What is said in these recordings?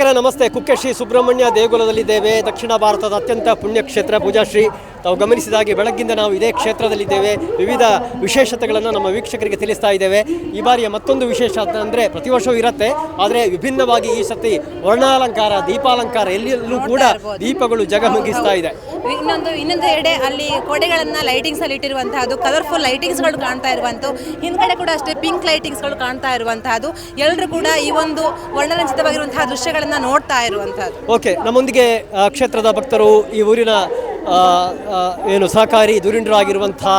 ವೀಕ್ಷಕರೇ ನಮಸ್ತೆ. ಕುಕ್ಕೆ ಶ್ರೀ ಸುಬ್ರಹ್ಮಣ್ಯ ದೇಗುಲದಲ್ಲಿದ್ದೇವೆ. ದಕ್ಷಿಣ ಭಾರತದ ಅತ್ಯಂತ ಪುಣ್ಯಕ್ಷೇತ್ರ ಪೂಜಾಶ್ರೀ. ತಾವು ಗಮನಿಸಿದಾಗೆ ಬೆಳಗ್ಗಿಂದ ನಾವು ಇದೇ ಕ್ಷೇತ್ರದಲ್ಲಿದ್ದೇವೆ. ವಿವಿಧ ವಿಶೇಷತೆಗಳನ್ನು ನಮ್ಮ ವೀಕ್ಷಕರಿಗೆ ತಿಳಿಸ್ತಾ ಇದ್ದೇವೆ. ಈ ಬಾರಿಯ ಮತ್ತೊಂದು ವಿಶೇಷ ಅಂದರೆ ಪ್ರತಿ ವರ್ಷವೂ ಇರುತ್ತೆ, ಆದರೆ ವಿಭಿನ್ನವಾಗಿ ಈ ಸತಿ ವರ್ಣಾಲಂಕಾರ, ದೀಪಾಲಂಕಾರ, ಎಲ್ಲೆಲ್ಲೂ ಕೂಡ ದೀಪಗಳು ಜಗಮಗಿಸ್ತಾ ಇದೆ. ಇನ್ನೊಂದು ಎಡೆ ಅಲ್ಲಿ ಕೋಟೆಗಳನ್ನ ಲೈಟಿಂಗ್ಸ್ ಅಲ್ಲಿ ಇಟ್ಟಿರುವಂತಹದ್ದು, ಕಲರ್ಫುಲ್ ಲೈಟಿಂಗ್ಸ್ಗಳು ಕಾಣ್ತಾ ಇರುವಂತದ್ದು, ಹಿಂದ್ಗಡೆ ಕೂಡ ಅಷ್ಟೇ ಪಿಂಕ್ ಲೈಟಿಂಗ್ಸ್ಗಳು ಕಾಣ್ತಾ ಇರುವಂತಹದ್ದು. ಎಲ್ಲರೂ ಕೂಡ ಈ ಒಂದು ವರ್ಣರಂಜಿತವಾಗಿರುವಂತಹ ದೃಶ್ಯಗಳನ್ನ ನೋಡ್ತಾ ಇರುವಂತಹದ್ದು. ಓಕೆ, ನಮ್ಮೊಂದಿಗೆ ಕ್ಷೇತ್ರದ ಭಕ್ತರು, ಈ ಊರಿನ ಏನು ಸಹಕಾರಿ ಧುರೀಣರಾಗಿರುವಂತಹ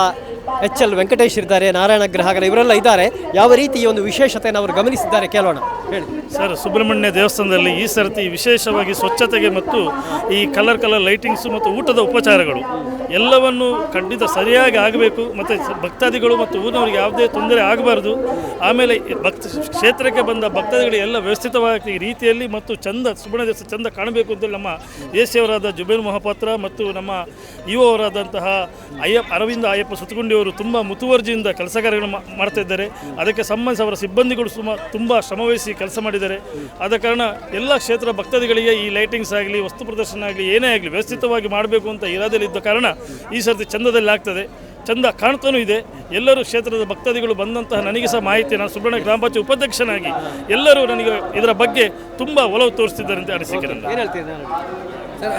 HL ವೆಂಕಟೇಶ್ ಇದ್ದಾರೆ, ನಾರಾಯಣ ಗ್ರಹಗರ, ಇವರೆಲ್ಲ ಇದ್ದಾರೆ. ಯಾವ ರೀತಿ ಈ ಒಂದು ವಿಶೇಷತೆಯನ್ನು ಅವರು ಗಮನಿಸಿದ್ದಾರೆ ಕೇಳೋಣ. ಹೇಳಿ ಸರ್. ಸುಬ್ರಹ್ಮಣ್ಯ ದೇವಸ್ಥಾನದಲ್ಲಿ ಈ ಸರ್ತಿ ವಿಶೇಷವಾಗಿ ಸ್ವಚ್ಛತೆಗೆ ಮತ್ತು ಈ ಕಲರ್ ಲೈಟಿಂಗ್ಸು ಮತ್ತು ಊಟದ ಉಪಚಾರಗಳು ಎಲ್ಲವನ್ನು ಖಂಡಿತ ಸರಿಯಾಗಿ ಆಗಬೇಕು. ಮತ್ತು ಭಕ್ತಾದಿಗಳು ಮತ್ತು ಊರಿನವರಿಗೆ ಯಾವುದೇ ತೊಂದರೆ ಆಗಬಾರ್ದು. ಆಮೇಲೆ ಕ್ಷೇತ್ರಕ್ಕೆ ಬಂದ ಭಕ್ತಾದಿಗಳು ಎಲ್ಲ ವ್ಯವಸ್ಥಿತವಾಗಿ ರೀತಿಯಲ್ಲಿ ಮತ್ತು ಸುಬ್ರಹ್ಮಣ್ಯ ದೇವಸ್ಥಾನ ಚಂದ ಕಾಣಬೇಕು ಅಂತೇಳಿ ನಮ್ಮ ದೇಶಿಯವರಾದ ಜುಬೇರ್ ಮಹಾಪಾತ್ರ ಮತ್ತು ನಮ್ಮ ಯುವವರಾದಂತಹ ಅರವಿಂದ ಅಯ್ಯಪ್ಪ ಸುತ್ತಗುಂಡಿಯವರು ತುಂಬ ಮುತುವರ್ಜಿಯಿಂದ ಕೆಲಸ ಕಾರ್ಯಗಳನ್ನು ಮಾಡ್ತಾ ಇದ್ದಾರೆ. ಅದಕ್ಕೆ ಸಂಬಂಧಿಸಿ ಅವರ ಸಿಬ್ಬಂದಿಗಳು ತುಂಬ ಶ್ರಮವಹಿಸಿ ಕೆಲಸ ಮಾಡಿದ್ದಾರೆ. ಆದ ಕಾರಣ ಎಲ್ಲ ಕ್ಷೇತ್ರ ಭಕ್ತಾದಿಗಳಿಗೆ ಈ ಲೈಟಿಂಗ್ಸ್ ಆಗಲಿ, ವಸ್ತು ಪ್ರದರ್ಶನ ಆಗಲಿ, ಏನೇ ಆಗಲಿ ವ್ಯವಸ್ಥಿತವಾಗಿ ಮಾಡಬೇಕು ಅಂತ ಇರಾದೆಯಲ್ಲಿದ್ದ ಕಾರಣ ಈ ಸರ್ತಿ ಚಂದದಲ್ಲಿ ಆಗ್ತದೆ, ಚಂದ ಕಾಣ್ತಾನೂ ಇದೆ. ಎಲ್ಲರೂ ಕ್ಷೇತ್ರದ ಭಕ್ತಾದಿಗಳು ಬಂದಂತಹ ನನಗೆ ಸಹ ಮಾಹಿತಿ, ನಾನು ಸುಬ್ರಹ್ಮಣ್ಯ ಗ್ರಾಮ ಪಂಚಾಯತ್ ಉಪಾಧ್ಯಕ್ಷನಾಗಿ ಎಲ್ಲರೂ ನನಗೆ ಇದರ ಬಗ್ಗೆ ತುಂಬ ಒಲವು ತೋರಿಸ್ತಿದ್ದಾರೆ ಅಂತ ಅನಿಸಿಕೆ ಸರ್.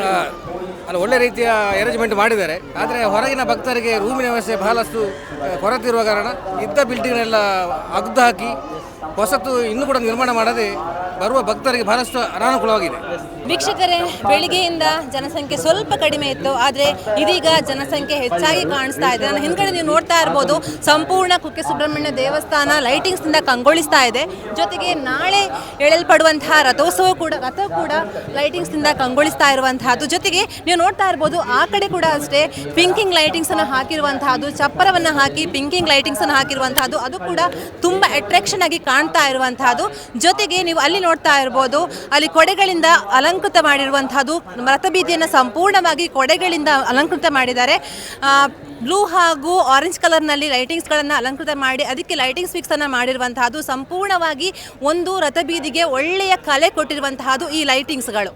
ಅಲ್ಲಿ ಒಳ್ಳೆ ರೀತಿಯ ಅರೇಂಜ್ಮೆಂಟ್ ಮಾಡಿದ್ದಾರೆ. ಆದರೆ ಹೊರಗಿನ ಭಕ್ತರಿಗೆ ರೂಮಿನ ವ್ಯವಸ್ಥೆ ಬಹಳಷ್ಟು ಕೊರತೆ ಇರುವ ಕಾರಣ ಇದ್ದ ಬಿಲ್ಡಿಂಗ್ನೆಲ್ಲ ಅಗ್ದು ಹಾಕಿ ಹೊಸತು ಇನ್ನೂ ಕೂಡ ನಿರ್ಮಾಣ ಮಾಡದೆ ಬರುವ ಭಕ್ತರಿಗೆ ಬಹಳಷ್ಟು ಅನಾನುಕೂಲವಾಗಿದೆ. ವೀಕ್ಷಕರೇ, ಬೆಳಿಗ್ಗೆಯಿಂದ ಜನಸಂಖ್ಯೆ ಸ್ವಲ್ಪ ಕಡಿಮೆ ಇತ್ತು, ಆದರೆ ಇದೀಗ ಜನಸಂಖ್ಯೆ ಹೆಚ್ಚಾಗಿ ಕಾಣಿಸ್ತಾ ಇದೆ. ನನ್ನ ಹಿಂದ್ಗಡೆ ನೀವು ನೋಡ್ತಾ ಇರ್ಬೋದು, ಸಂಪೂರ್ಣ ಕುಕ್ಕೆ ಸುಬ್ರಹ್ಮಣ್ಯ ದೇವಸ್ಥಾನ ಲೈಟಿಂಗ್ಸ್ನಿಂದ ಕಂಗೊಳಿಸ್ತಾ ಇದೆ. ಜೊತೆಗೆ ನಾಳೆ ಎಳೆಯಲ್ಪಡುವಂತಹ ರಥ ಕೂಡ ಲೈಟಿಂಗ್ಸ್ನಿಂದ ಕಂಗೊಳಿಸ್ತಾ ಇರುವಂತಹದ್ದು. ಜೊತೆಗೆ ನೀವು ನೋಡ್ತಾ ಇರ್ಬೋದು, ಆ ಕಡೆ ಕೂಡ ಅಷ್ಟೇ ಪಿಂಕಿಂಗ್ ಲೈಟಿಂಗ್ಸ್ ಅನ್ನು ಹಾಕಿರುವಂತಹದ್ದು, ಚಪ್ಪರವನ್ನು ಹಾಕಿ ಪಿಂಕಿಂಗ್ ಲೈಟಿಂಗ್ಸ್ ಅನ್ನು ಹಾಕಿರುವಂತಹದ್ದು, ಅದು ಕೂಡ ತುಂಬಾ ಅಟ್ರಾಕ್ಷನ್ ಆಗಿ ಕಾಣ್ತಾ ಇರುವಂತಹದ್ದು. ಜೊತೆಗೆ ನೀವು ಅಲ್ಲಿ ನೋಡ್ತಾ ಇರ್ಬೋದು, ಅಲ್ಲಿ ಕೊಡೆಗಳಿಂದ ಅಲಂಕೃತ ಮಾಡಿರುವಂತಹದ್ದು. ರಥಬೀದಿಯನ್ನು ಸಂಪೂರ್ಣವಾಗಿ ಕೊಡೆಗಳಿಂದ ಅಲಂಕೃತ ಮಾಡಿದ್ದಾರೆ. ಬ್ಲೂ ಹಾಗೂ ಆರೆಂಜ್ ಕಲರ್ನಲ್ಲಿ ಲೈಟಿಂಗ್ಸ್ಗಳನ್ನು ಅಲಂಕೃತ ಮಾಡಿ ಅದಕ್ಕೆ ಲೈಟಿಂಗ್ಸ್ ಫಿಕ್ಸ್ ಅನ್ನು ಮಾಡಿರುವಂತಹದ್ದು. ಸಂಪೂರ್ಣವಾಗಿ ಒಂದು ರಥಬೀದಿಗೆ ಒಳ್ಳೆಯ ಕಲೆ ಕೊಟ್ಟಿರುವಂತಹದ್ದು ಈ ಲೈಟಿಂಗ್ಸ್ಗಳು.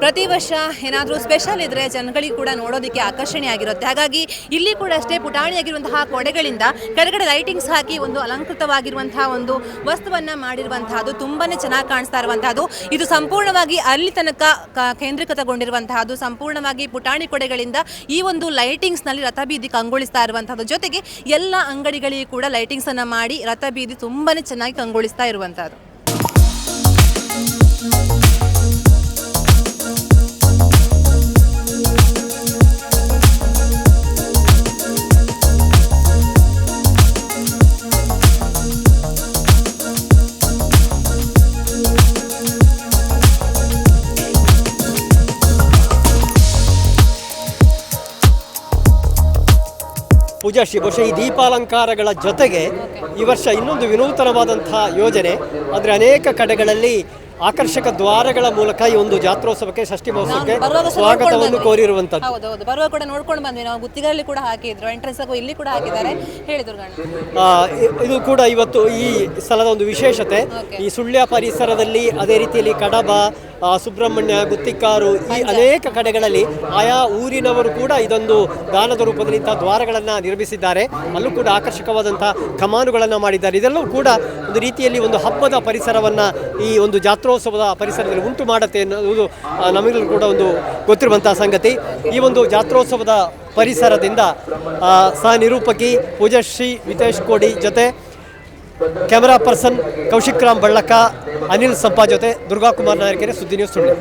ಪ್ರತಿ ವರ್ಷ ಏನಾದರೂ ಸ್ಪೆಷಲ್ ಇದ್ದರೆ ಜನಗಳಿಗೆ ಕೂಡ ನೋಡೋದಕ್ಕೆ ಆಕರ್ಷಣೆಯಾಗಿರುತ್ತೆ. ಹಾಗಾಗಿ ಇಲ್ಲಿ ಕೂಡ ಅಷ್ಟೇ ಪುಟಾಣಿಯಾಗಿರುವಂತಹ ಕೊಡೆಗಳಿಂದ ಕೆಳಗಡೆ ಲೈಟಿಂಗ್ಸ್ ಹಾಕಿ ಒಂದು ಅಲಂಕೃತವಾಗಿರುವಂತಹ ಒಂದು ವಸ್ತುವನ್ನು ಮಾಡಿರುವಂತಹದ್ದು ತುಂಬಾ ಚೆನ್ನಾಗಿ ಕಾಣಿಸ್ತಾ ಇರುವಂತಹದ್ದು. ಇದು ಸಂಪೂರ್ಣವಾಗಿ ಅಲ್ಲಿ ತನಕ ಕೇಂದ್ರೀಕೃತಗೊಂಡಿರುವಂತಹದ್ದು. ಸಂಪೂರ್ಣವಾಗಿ ಪುಟಾಣಿ ಕೊಡೆಗಳಿಂದ ಈ ಒಂದು ಲೈಟಿಂಗ್ಸ್ನಲ್ಲಿ ರಥಬೀದಿ ಕಂಗೊಳಿಸ್ತಾ ಇರುವಂತಹದ್ದು. ಜೊತೆಗೆ ಎಲ್ಲ ಅಂಗಡಿಗಳಿಗೂ ಕೂಡ ಲೈಟಿಂಗ್ಸನ್ನು ಮಾಡಿ ರಥಬೀದಿ ತುಂಬಾ ಚೆನ್ನಾಗಿ ಕಂಗೊಳಿಸ್ತಾ ಇರುವಂತಹದ್ದು. ಪೂಜಾಶ್ರೀ, ಬಹುಶಃ ಈ ದೀಪಾಲಂಕಾರಗಳ ಜೊತೆಗೆ ಈ ವರ್ಷ ಇನ್ನೊಂದು ವಿನೂತನವಾದಂತಹ ಯೋಜನೆ ಅಂದರೆ ಅನೇಕ ಕಡೆಗಳಲ್ಲಿ ಆಕರ್ಷಕ ದ್ವಾರಗಳ ಮೂಲಕ ಈ ಒಂದು ಜಾತ್ರೋತ್ಸವಕ್ಕೆ, ಷಷ್ಠಿ ಮಹೋತ್ಸವಕ್ಕೆ ಸ್ವಾಗತವನ್ನು ಕೋರಿರುವಂಥದ್ದು. ಹೌದು, ಬರುವಾಗ ಕೂಡ ನೋಡ್ಕೊಂಡು ಬಂದ್ವಿ ನಾವು. ಗುತ್ತಿಗೆಯಲ್ಲಿ ಕೂಡ ಹಾಕಿದ್ರು, ಎಂಟ್ರೆನ್ಸ್ ಇಲ್ಲಿ ಕೂಡ ಹಾಕಿದ್ದಾರೆ ಹೇಳಿದ್ರು. ಇದು ಕೂಡ ಇವತ್ತು ಈ ಸ್ಥಳದ ಒಂದು ವಿಶೇಷತೆ. ಈ ಸುಳ್ಯ ಪರಿಸರದಲ್ಲಿ ಅದೇ ರೀತಿಯಲ್ಲಿ ಕಡಬ, ಸುಬ್ರಹ್ಮಣ್ಯ, ಗುತ್ತಿಕಾರು, ಈ ಅನೇಕ ಕಡೆಗಳಲ್ಲಿ ಆಯಾ ಊರಿನವರು ಕೂಡ ಇದೊಂದು ದಾನದ ರೂಪದಲ್ಲಿ ಇಂತಹ ದ್ವಾರಗಳನ್ನು ನಿರ್ಮಿಸಿದ್ದಾರೆ. ಅಲ್ಲೂ ಕೂಡ ಆಕರ್ಷಕವಾದಂತಹ ಕಮಾನುಗಳನ್ನು ಮಾಡಿದ್ದಾರೆ. ಇದೆಲ್ಲವೂ ಕೂಡ ಒಂದು ರೀತಿಯಲ್ಲಿ ಒಂದು ಹಬ್ಬದ ಪರಿಸರವನ್ನು ಈ ಒಂದು ಜಾತ್ರೋತ್ಸವದ ಪರಿಸರದಲ್ಲಿ ಉಂಟು ಮಾಡುತ್ತೆ ಎನ್ನುವುದು ನಮಗೆಲ್ಲೂ ಕೂಡ ಒಂದು ಗೊತ್ತಿರುವಂತಹ ಸಂಗತಿ. ಈ ಒಂದು ಜಾತ್ರೋತ್ಸವದ ಪರಿಸರದಿಂದ ಸಹ ನಿರೂಪಕಿ ಪೂಜಾಶ್ರೀ ವಿತೇಶ್ ಕೋಡಿ ಜೊತೆ ಕ್ಯಾಮರಾ ಪರ್ಸನ್ ಕೌಶಿಕ್ ರಾಮ್ ಬಳ್ಳಕ, ಅನಿಲ್ ಸಂಪಾ ಜೊತೆ ದುರ್ಗಾಕುಮಾರ್ ನಾಯಕರೇ, ಸುದ್ದಿ ನ್ಯೂಸ್ ಸುಳ್ಳು.